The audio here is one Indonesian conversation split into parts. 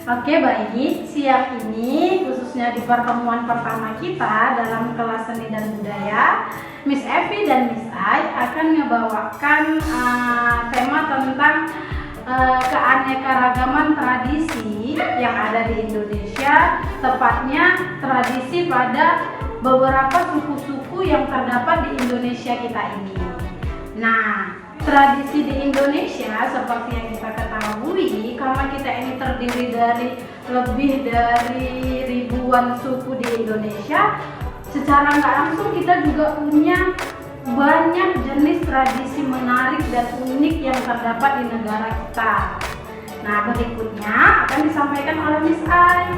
Oke, baik. Siang ini khususnya di pertemuan pertama kita dalam kelas seni dan budaya, Miss Evi dan Miss Ai akan membawakan tema tentang keanekaragaman tradisi yang ada di Indonesia, tepatnya tradisi pada beberapa suku-suku yang terdapat di Indonesia kita ini. Nah, tradisi di Indonesia seperti yang kita ketahui, karena kita ini terdiri dari lebih dari ribuan suku di Indonesia, secara nggak langsung kita juga punya banyak jenis tradisi menarik dan unik yang terdapat di negara kita. Nah, berikutnya akan disampaikan oleh Miss Ai.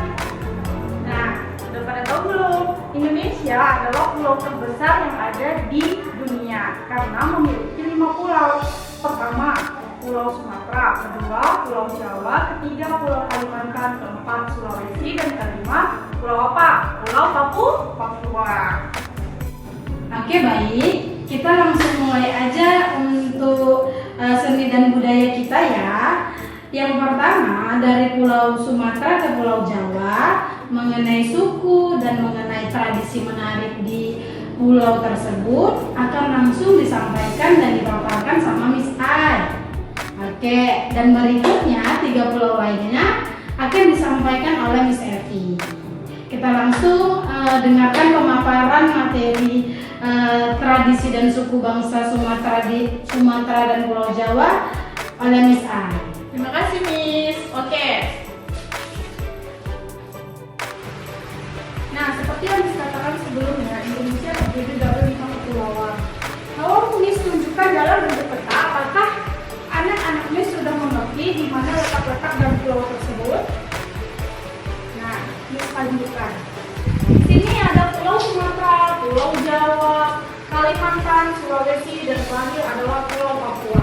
Nah, sudah pada tahu belum? Indonesia adalah pulau terbesar yang ada di dunia karena memiliki 5 pulau. Pertama, Pulau Sumatera, kedua Pulau Jawa, ketiga Pulau Kalimantan, keempat Sulawesi, dan kelima Pulau apa? Pulau Papua. Oke, baik. Kita langsung mulai aja untuk seni dan budaya kita ya. Yang pertama, dari Pulau Sumatera ke Pulau Jawa, mengenai suku dan mengenai tradisi menarik di pulau tersebut akan langsung disampaikan dan dipaparkan sama Miss Ai. Oke, dan berikutnya 3 pulau lainnya akan disampaikan oleh Miss Evi. Kita langsung dengarkan pemaparan materi tradisi dan suku bangsa Sumatera dan Pulau Jawa oleh Miss Ai. Terima kasih, Miss. Oke. Nah, seperti yang dikatakan sebelumnya, Indonesia terdiri dari 5 kepulauan. Kalau Miss tunjukkan dalam bentuk peta, apakah anak-anak Miss sudah mengerti di mana letak-letak dan pulau tersebut? Nah, Miss tunjukkan. Di sini ada Pulau Sumatera, Pulau Jawa, Kalimantan, Sulawesi, dan terakhir adalah Pulau Papua.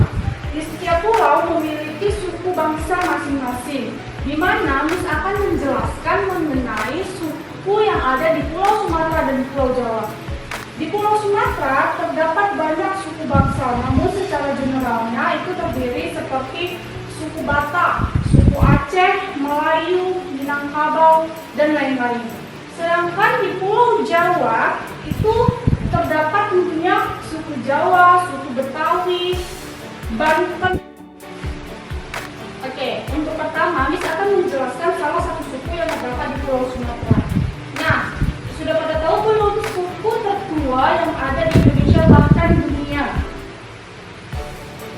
Di setiap pulau memiliki suku bangsa masing-masing, di mana Miss akan menjelaskan mengenai suku yang ada di Pulau Sumatera dan Pulau Jawa. Di Pulau Sumatera terdapat banyak suku bangsa, namun secara generalnya itu terdiri seperti suku Batak, suku Aceh, Melayu, Minangkabau, dan lain-lain. Sedangkan di Pulau Jawa itu terdapat tentunya suku Jawa, suku Betawi, Banten. Oke, untuk pertama, Miss akan menjelaskan salah satu suku yang terdapat di Pulau Sumatera. Nah, sudah pada tahu belum suku tertua yang ada di Indonesia bahkan dunia?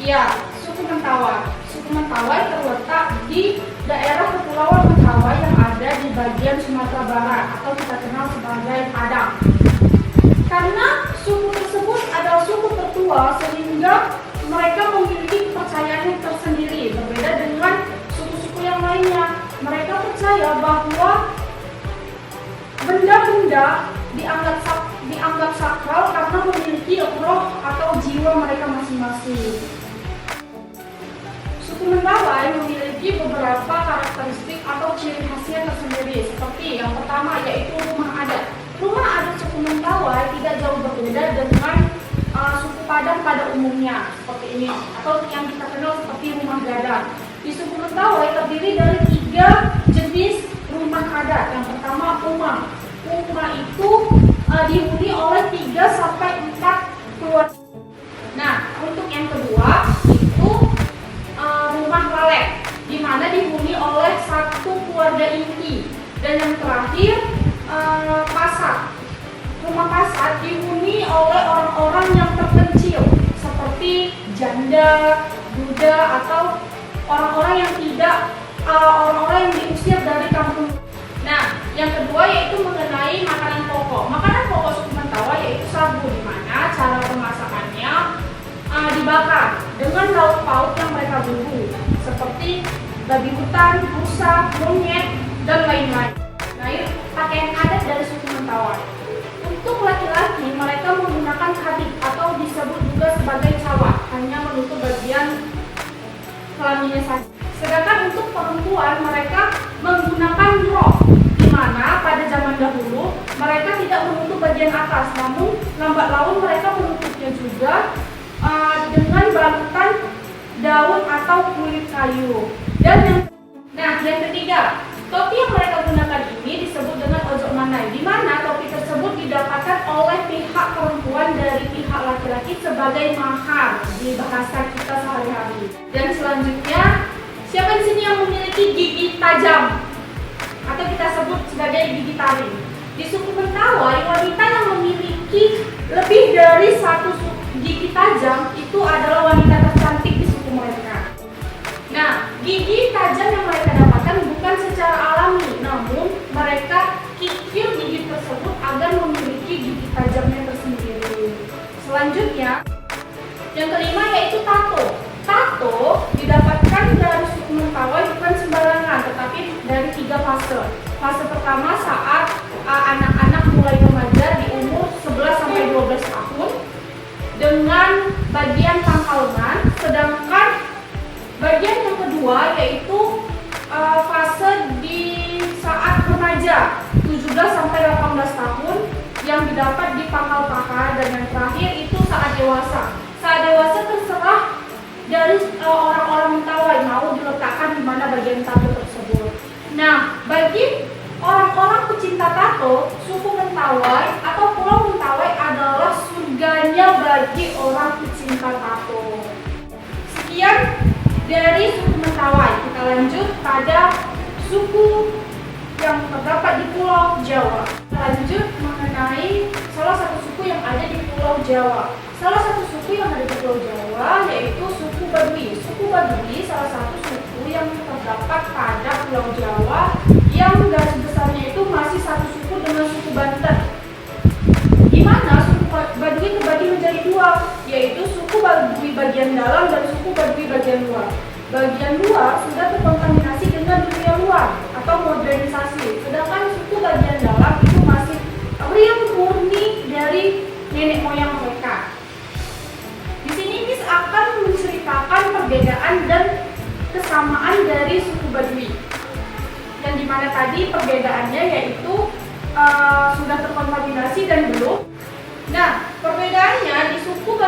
Ya, suku Mentawai. Suku Mentawai terletak di daerah Kepulauan Mentawai yang ada di bagian Sumatera Barat atau kita kenal sebagai Padang. Karena suku tersebut adalah suku tertua sehingga mereka memiliki kepercayaan tersendiri, berbeda dengan suku-suku yang lainnya. Mereka percaya bahwa benda-benda dianggap sakral karena memiliki roh atau jiwa mereka masing-masing. Suku Mentawai memiliki beberapa karakteristik atau ciri khasnya tersendiri, seperti yang pertama yaitu rumah adat. Rumah adat suku Mentawai tidak jauh berbeda dengan suku Padang pada umumnya, seperti ini, atau yang kita kenal seperti rumah gadang. Di suku Mentawai terdiri dari 3 jenis rumah adat. Yang pertama umah. Umah itu dihuni oleh 3 sampai 4 keluarga. Nah, untuk yang kedua itu rumah lalek, di mana dihuni oleh 1 keluarga inti. Dan yang terakhir pasar. Rumah pasar dihuni oleh orang-orang yang terpencil seperti janda, duda, atau orang-orang yang orang-orang yang diusir dari kampung. Nah, yang kedua yaitu mengenai makanan pokok. Makanan pokok suku Mentawai yaitu sagu, di mana cara pemasakannya dibakar dengan lauk pauk yang mereka bumbu seperti babi hutan, rusa, monyet, dan lain-lain. Nah, ini pakaian adat dari suku Mentawai. Untuk laki-laki, mereka menggunakan khadif atau disebut juga sebagai cawat, hanya menutup bagian kelaminnya saja. Sedangkan untuk perempuan, mereka menggunakan rok, di mana pada zaman dahulu mereka tidak menutup bagian atas, namun lambat laun mereka menutupnya juga dengan balutan daun atau kulit kayu. Dan yang ketiga, Topi yang mereka gunakan ini disebut dengan ojok manai, di mana topi tersebut didapatkan oleh pihak perempuan dari pihak laki-laki sebagai mahar di bahasa kita sehari-hari. Dan selanjutnya, siapa di sini yang memiliki gigi tajam atau kita sebut sebagai gigi taring? Di suku Mentawai, wanita yang memiliki lebih dari satu gigi tajam itu adalah wanita tercantik di suku mereka. Nah, gigi tajam yang mereka dapatkan bukan secara alami, namun mereka kikir gigi tersebut agar memiliki gigi tajamnya tersendiri. Selanjutnya, yang kelima yaitu tato. Tato didapatkan dari suku Mentawai bukan sembarangan, tetapi dari 3 fase. Fase pertama saat anak-anak mulai remaja di umur 11-12 tahun dengan bagian pangkalman, sedangkan bagian yang kedua yaitu fase di saat remaja 17-18 tahun yang didapat di pangkal paha, dan yang terakhir itu saat dewasa. Saat dewasa terserah dari orang-orang Mentawai mau diletakkan di mana bagian tato tersebut. Nah, bagi orang-orang pecinta tato, suku Mentawai atau Pulau Mentawai adalah surganya bagi orang pecinta tato. Sekian dari suku Mentawai. Kita lanjut pada suku yang terdapat di Pulau Jawa. Kita lanjut mengenai salah satu suku yang ada di Pulau Jawa. Salah satu suku yang ada di Pulau Jawa yaitu suku Baduy. Suku Baduy salah satu suku yang terdapat pada Pulau Jawa yang garis besarnya itu masih satu suku dengan suku Banten. Di mana suku Baduy terbagi menjadi 2, yaitu suku Baduy bagian dalam dan suku Baduy bagian luar. Bagian luar sudah terkontaminasi dengan dunia luar atau modernisasi, sedangkan suku bagian dalam itu masih real murni dari nenek moyang mereka. Di sini Miss akan menceritakan perbedaan dan kesamaan dari suku Baduy. Yang dimana tadi perbedaannya yaitu sudah terkontaminasi dan belum. Nah, perbedaannya di suku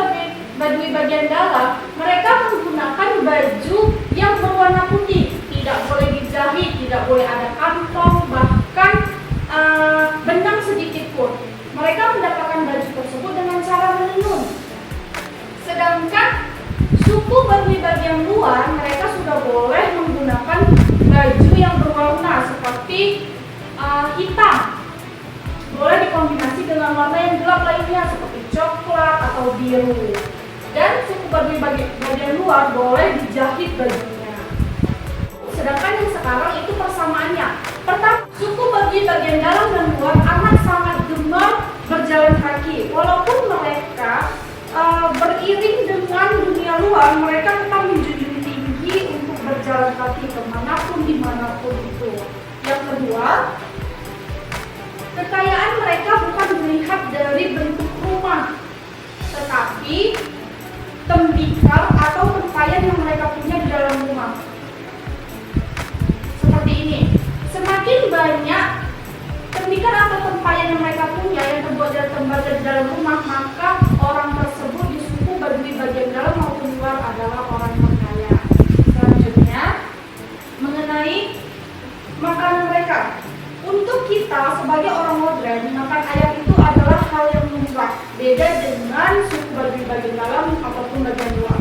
Baduy bagian dalam, mereka menggunakan baju yang berwarna putih, tidak boleh dijahit, tidak boleh ada kantong, bahkan benang sedikit pun. Mereka mendapatkan baju tersebut dengan cara menenun. Sedangkan suku Baduy bagian luar, mereka sudah boleh menggunakan baju yang berwarna seperti hitam, boleh dikombinasi dengan warna yang gelap lainnya seperti coklat atau biru. Dan suku Baduy bagian luar boleh dijahit bajunya. Sedangkan yang sekarang itu persamaannya. Pertama, suku Baduy bagian dalam dan luar amat sangat gemar berjalan kaki. Walaupun mereka beriring dengan dunia luar, mereka tetap menjunjung tinggi untuk berjalan kaki kemanapun dimanapun itu. Yang kedua, kekayaan mereka bukan dilihat dari bentuk rumah, tetapi tembikar atau tempayan yang mereka punya di dalam rumah. Seperti ini. Semakin banyak tembikar atau tempayan yang mereka punya yang terbuat dari tembaga di dalam rumah, maka orang tersebut di suku Baduy bagian dalam maupun luar adalah orang kaya. Selanjutnya, mengenai makanan mereka. Untuk kita sebagai orang modern, makan ayam itu adalah hal yang lumrah, beda dengan suku Baduy bagian dalam ataupun bagian luar.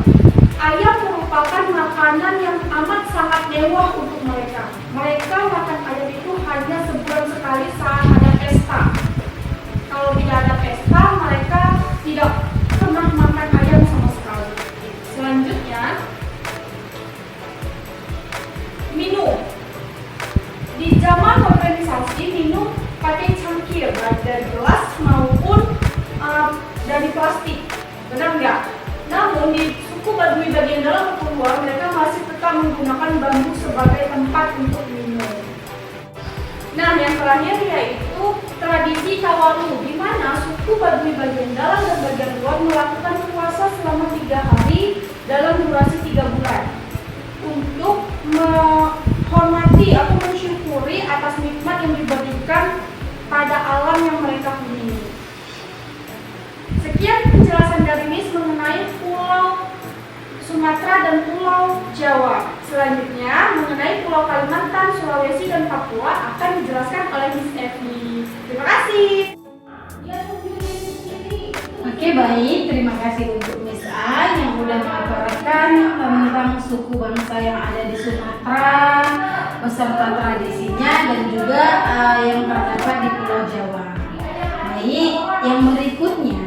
Ayam merupakan makanan yang amat sangat mewah untuk mereka. Mereka makan ayam itu hanya sebulan sekali saat ada pesta. Kalau tidak ada pesta, mereka tidak pernah makan ayam sama sekali. Selanjutnya, minum. Di zaman organisasi, minum pakai cangkir, baik dari gelas maupun dari plastik. Benar nggak? Namun di suku Baduy bagian dalam atau luar, mereka masih tetap menggunakan bambu sebagai tempat untuk minum. Nah, yang terakhir yaitu tradisi kawalu, di mana suku Baduy bagian dalam dan bagian luar melakukan puasa selama 3 hari dalam durasi 3 bulan untuk menghormati atau mensyukuri atas nikmat yang diberikan pada alam yang mereka huni. Sekian penjelasan dari Miss mengenai Pulau Sumatera dan Pulau Jawa. Selanjutnya, mengenai Pulau Kalimantan, Sulawesi, dan Papua akan dijelaskan oleh Miss Evi. Terima kasih. Oke, baik, terima kasih untuk Miss A yang sudah melaporkan tentang suku bangsa yang ada di Sumatera beserta tradisinya dan juga yang terdapat di Pulau Jawa. Baik, yang berikutnya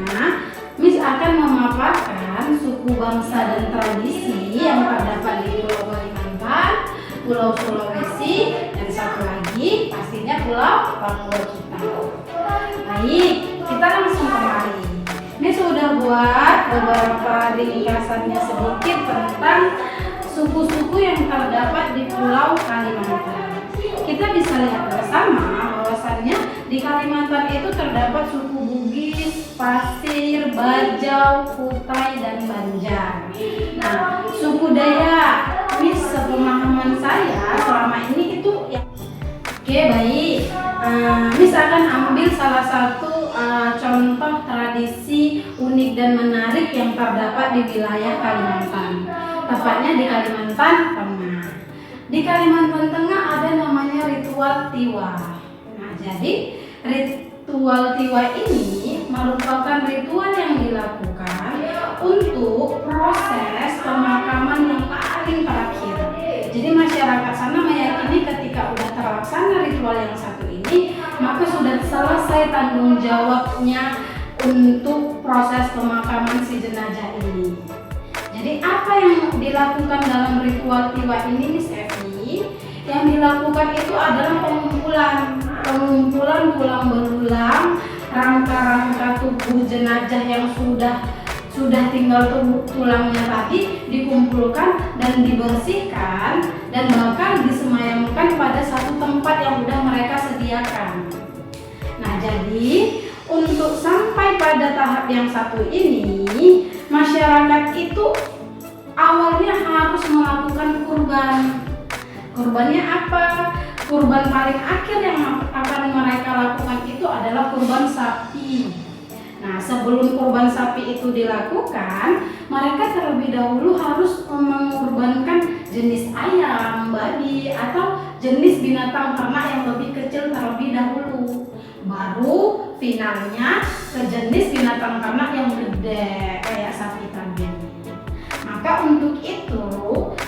Miss akan memaparkan suku bangsa dan tradisi yang terdapat di Pulau Kalimantan, Pulau Sulawesi, dan satu lagi pastinya Pulau Papua kita. Baik, kita langsung kembali. Miss sudah buat beberapa ringkasannya sedikit tentang suku-suku yang terdapat di Pulau Kalimantan. Kita bisa lihat bersama bahwasannya di Kalimantan itu terdapat suku Bugis, Pasir, Bajau, Kutai, dan Banjar. Nah, suku Dayak, Miss sepemahaman saya selama ini itu ya. Oke, baik. Miss akan ambil salah satu contoh tradisi unik dan menarik yang terdapat di wilayah Kalimantan. Tepatnya di Kalimantan Tengah. Di Kalimantan Tengah ada namanya ritual Tiwa. Nah, jadi ritual Tiwa ini merupakan ritual yang dilakukan untuk proses pemakaman yang paling terakhir. Jadi masyarakat sana meyakini ketika sudah terlaksana ritual yang satu ini, maka sudah selesai tanggung jawabnya untuk proses pemakaman si jenazah ini. Jadi apa yang dilakukan dalam ritual Tiwa ini, Miss Evi? Yang dilakukan itu adalah pengumpulan tulang belulang, rangka-rangka tubuh jenazah yang sudah tinggal tulangnya tadi dikumpulkan dan dibersihkan dan bakal disemayamkan pada satu tempat yang sudah mereka sediakan. Nah, jadi untuk sampai pada tahap yang satu ini, masyarakat itu awalnya harus melakukan kurban. Kurbannya apa? Kurban paling akhir yang akan mereka lakukan itu adalah kurban sapi. Nah, sebelum kurban sapi itu dilakukan, mereka terlebih dahulu harus mengorbankan jenis ayam, babi, atau jenis binatang ternak yang lebih kecil terlebih dahulu. Baru finalnya ke jenis binatang ternak yang gede kayak sapi tadi. Maka untuk itu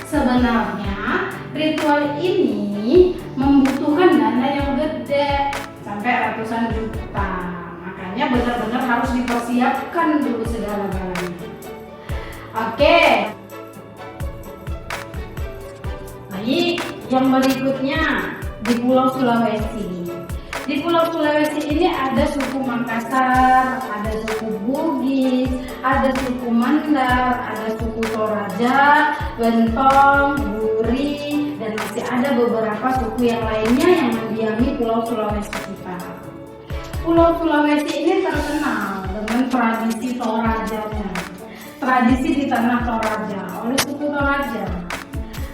sebenarnya ritual ini membutuhkan dana yang gede sampai ratusan juta. Makanya benar-benar harus dipersiapkan dulu segala-galanya. Oke. Baik, yang berikutnya di Pulau Sulawesi. Di Pulau Sulawesi ini ada suku Makassar, ada suku Bugis, ada suku Mandar, ada suku Toraja, Bentong, Buri, dan masih ada beberapa suku yang lainnya yang mendiami Pulau Sulawesi kita. Pulau Sulawesi ini terkenal dengan tradisi Torajanya. Tradisi di tanah Toraja oleh suku Toraja.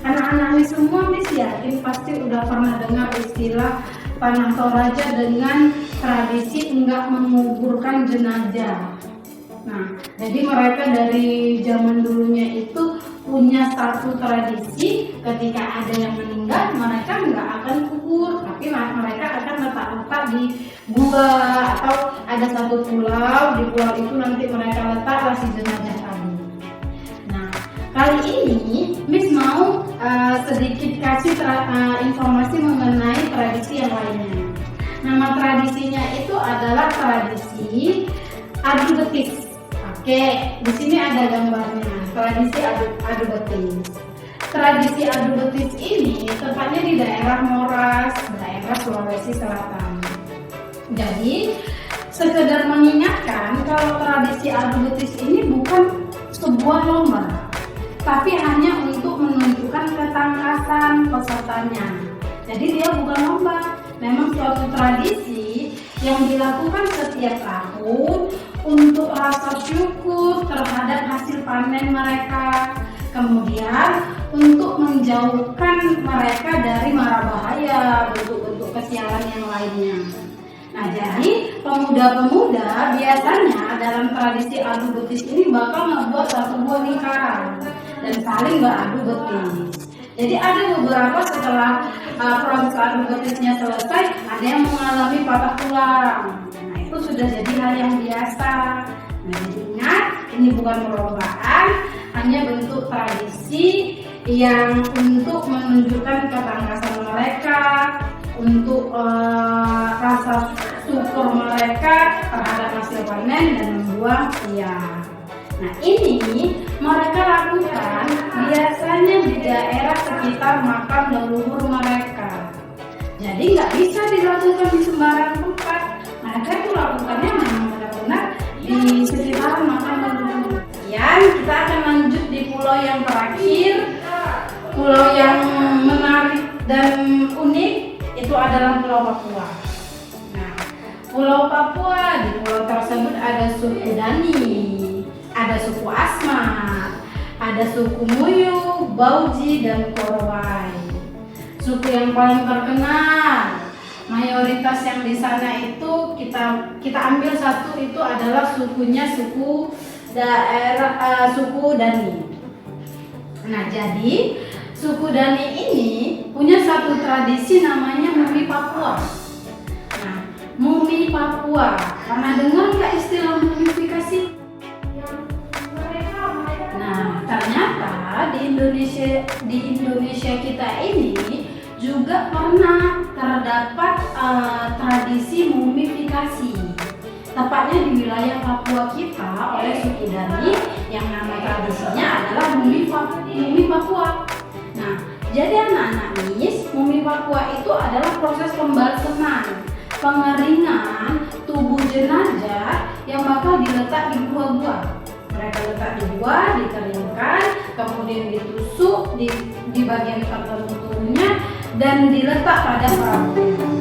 Anak-anak ini semua yakin pasti udah pernah dengar istilah tanah Toraja dengan tradisi enggak menguburkan jenazah. Nah, jadi mereka dari zaman dulunya itu punya satu tradisi, ketika ada yang meninggal mereka enggak akan kubur, tapi mereka akan letak-letak di gua atau ada satu pulau, di pulau itu nanti mereka letaklah si jenazah tadi. Nah, kali ini Miss mau sedikit kasih informasi mengenai tradisi yang lainnya. Nama tradisinya itu adalah tradisi adu betis. Oke, di sini ada gambarnya. Tradisi adu betis. Tradisi adu betis ini tepatnya di daerah Moras, daerah Sulawesi Selatan. Jadi, sekedar mengingatkan kalau tradisi adu betis ini bukan sebuah lomba, tapi hanya untuk menunjukkan ketangkasan pesertanya. Jadi dia bukan lomba, memang suatu tradisi yang dilakukan setiap tahun untuk rasa syukur terhadap hasil panen mereka, kemudian untuk menjauhkan mereka dari mara bahaya, bentuk-bentuk kesialan yang lainnya. Nah, jadi pemuda-pemuda biasanya dalam tradisi adu betis ini bakal membuat satu buah lingkaran dan saling beradu betis. Jadi ada beberapa setelah proses adubatisnya selesai, ada yang mengalami patah tulang. Nah itu sudah jadi hal yang biasa. Nah jadi ingat, ini bukan perlombaan, hanya bentuk tradisi yang untuk menunjukkan ketangkasan mereka, untuk rasa syukur mereka terhadap hasil panen dan membuang siang. Nah ini mereka lakukan biasanya di daerah sekitar makam leluhur mereka. Jadi nggak bisa dilakukan di sembarang tempat. Mereka itu lakukannya memang benar-benar di sekitar makam leluhur. Kita akan lanjut di pulau yang terakhir, pulau yang menarik dan unik itu adalah Pulau Papua. Nah, Pulau Papua, di pulau tersebut ada suku Dani, ada suku Asmat, ada suku Muyu, Bauji, dan Korowai. Suku yang paling terkenal, mayoritas yang di sana itu kita ambil satu, itu adalah sukunya suku Dani. Nah, jadi suku Dani ini punya satu tradisi namanya Mumi Papua. Nah, Mumi Papua, pernah dengar nggak istilah mumifikasi? Nah, ternyata di Indonesia kita ini juga pernah terdapat tradisi mumifikasi. Tepatnya di wilayah Papua kita oleh suku Dani yang nama tradisinya adalah Mumi Papua. Nah, jadi anak-anak NIS, Mumi Papua itu adalah proses pembalseman, pengeringan tubuh jenazah yang bakal diletak di gua-gua. Mereka letak di gua, dikeringkan, kemudian ditusuk di bagian tertentu tubuhnya dan diletak pada perahu.